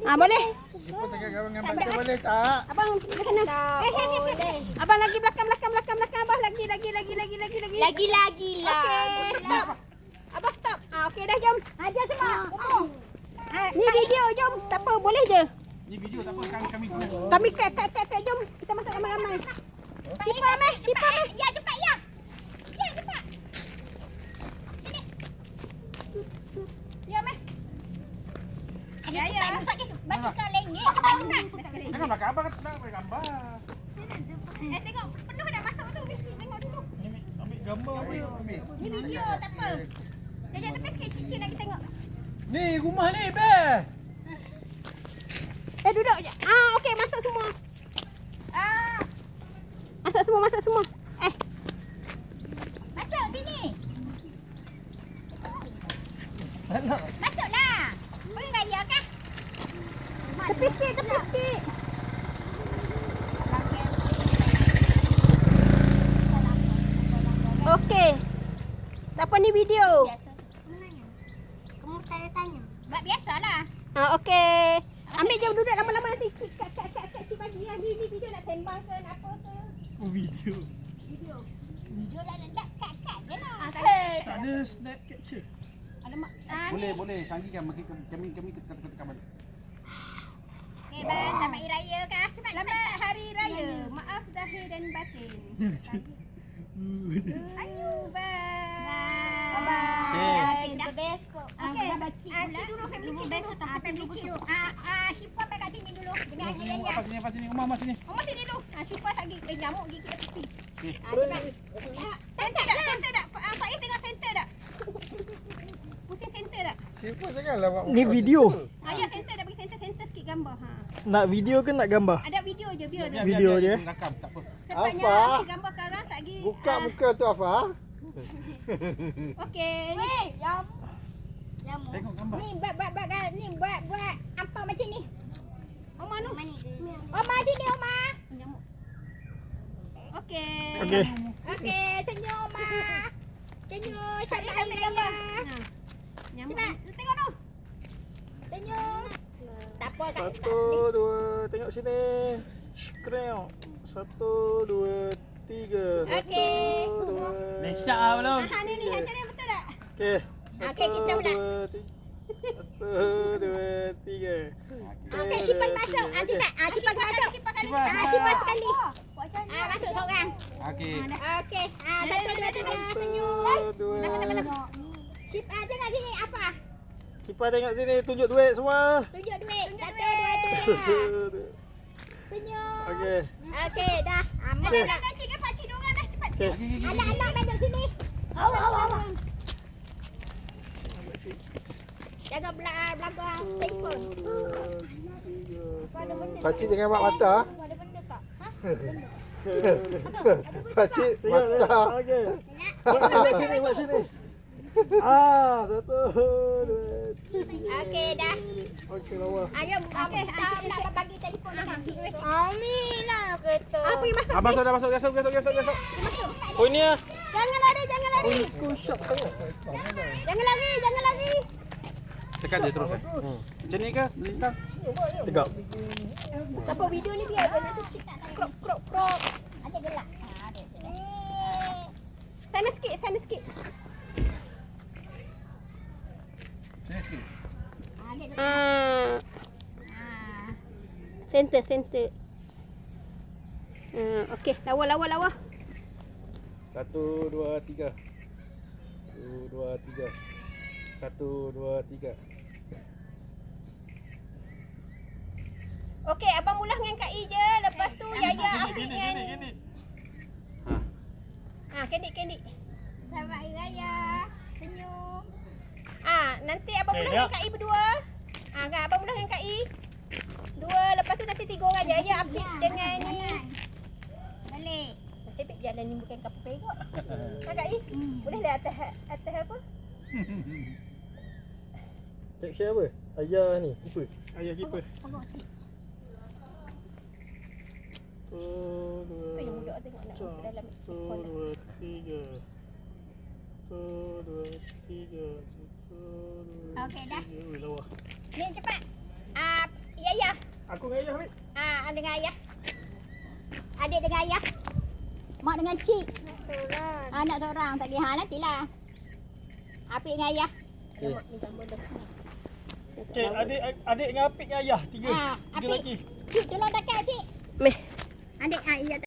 Boleh. Siapa tengah gambar baca boleh tak? Abang ke sana. Boleh. Abang lagi belakang. Abang lagi. Lagi lah. Okey, stop. Abang stop. Okey dah jom. Ajar semua. Ni video jom. Tak apa, boleh je. Ni video tak apa kami kena. Kami kat jom. Kita masak ramai-ramai. Sipah meh. Ya, cepat ya. Ya, cepat. Ya meh. Ya. Masuk ke lengit. Cepat. Jangan belakang abang kan nak ambil gambar. Tengok penuh dah masak tu. Tengok dulu. Ambil gambar ambil. Ni video tak apa. Jangan tepi sikit cicit lagi tengok. Ni rumah ni best. Duduk je. Okey, masak semua. Masak semua. Masuk sini. Anak. Masuklah. Boleh raya kah? Tepi sikit. Okey. Tak apa ni video. Biasa. Kamu tanya-tanya. Buat biasalah. Okey. Ambil je duduk lama-lama nanti. Kat cik bagi yang ni video nak sembang ke nak apa ke. Video. Video dah nak kat je lah. Tak ada snap capture. Alamak. Boleh sanggikan kami kata balik. Okay, bang. Selamat Hari Raya kah? Selamat Hari Raya. Maaf zahir dan batin. Ayu, bye. Bye. Jumpa besok. Okey. Cik dulu. Family besok tak family cik dulu. Syifa pergi kat sini dulu. Dengan Hari Raya. Apa sini? Umar sini. Omah sini dulu. Syifa tak gigi nyamuk gigi kat tepi. Okey. Center tak? Pak Is tengok center tak? Pusing center tak? Siapa janganlah buat. Ni video. Ya center tak? Bagi center sikit gambar. Nak video ke nak gambar? Ada video je biar. Video je. Rakam tak apa. Sepatnya Afa. ambil gambar sekarang tak lagi. Buka muka tu Afa. Okey. Weh, jamu. Tengok gambar. Ni buat apa macam ni? Omah nu. Oma sini Oma. Nyamuk. Okey. Okey. Okey, senyum Oma. Senyum. Selamat Hari Ambil gambar. Raya. Nyamuk. Cepat. Tengok tu. Senyum. Tak apa tak. 1, 2, tengok sini. Kreo. 1, 2, 3. Okey. 1, 2. Lecak belum. Ni macam ni betul tak? Okey. Okey, kita pula. 1, 2, 3. Okey, Syifa masuk. Nanti Syifa masuk. Syifa sekali. Masuk seorang. Okey. Okey. 1, 2, 3. Senyum. 1, 2. Syifa tengok sini apa? Kipa tengok sini, tunjuk duit semua. Tunjuk duit. 1, 2, 3. Senyum. Okey. Okey, dah. Amat Okey. lah. Pakcik kan pakcik dua orang dah cepat. Anak-anak banyak sini. Awak. Jaga belakang telefon. Pakcik jangan buat mata. Ada benda tak? Pakcik mata. Okey. Buat sini. 1, 2, 3. Okey, dah. Okey, lawa. Ayo, okey. Nak bagi telefon Ami lah kata. Apa yang masuk? Abang sudah masuk. Gesok. Oh ini ah. Jangan lari. Aku shock sangat. Jangan lari. Tekan je terus. Macam ni ke? Lintang. Tegak. Apa video ni biar dia nanti cik nak crop. Ada gelak. Ada. Sana sikit. Sini sikit. Center. Okey, lawa. 1, 2, 3. 1, 2, 3. 1, 2, 3. Okey, abang mula dengan Kak I je. Lepas tu Yaya Afiq dengan Kandik. Selamat Hari Raya. Senyum. Nanti abang mula dengan Kak I berdua. Kan abang mula dengan Kak I. Dua, lepas tu nanti 3 orang Yaya Afiq dengan ni. Balik. Nasib baik jalan ni bukan kapal perak. Kak I, boleh lah atas apa? Cek share apa? Ayah ni, keeper. Ayah keeper. Pokok sikit. 1, 2, Tu yang budak tengok nak masuk dalam 1, 2, 3. 1, 2, 3. 1, 2, Okey, dah. 3. Ui, lawa. Ni cepat. dengan ayah Hamid. Dengan ayah. Adik dengan ayah. Mak dengan cik. Anak seorang. Tak boleh. Nantilah. Apik dengan ayah. Okey, adik dengan Apik dengan ayah. Tiga Apik. lagi. Cik, tolong dekat cik. Meh. Adik, iya.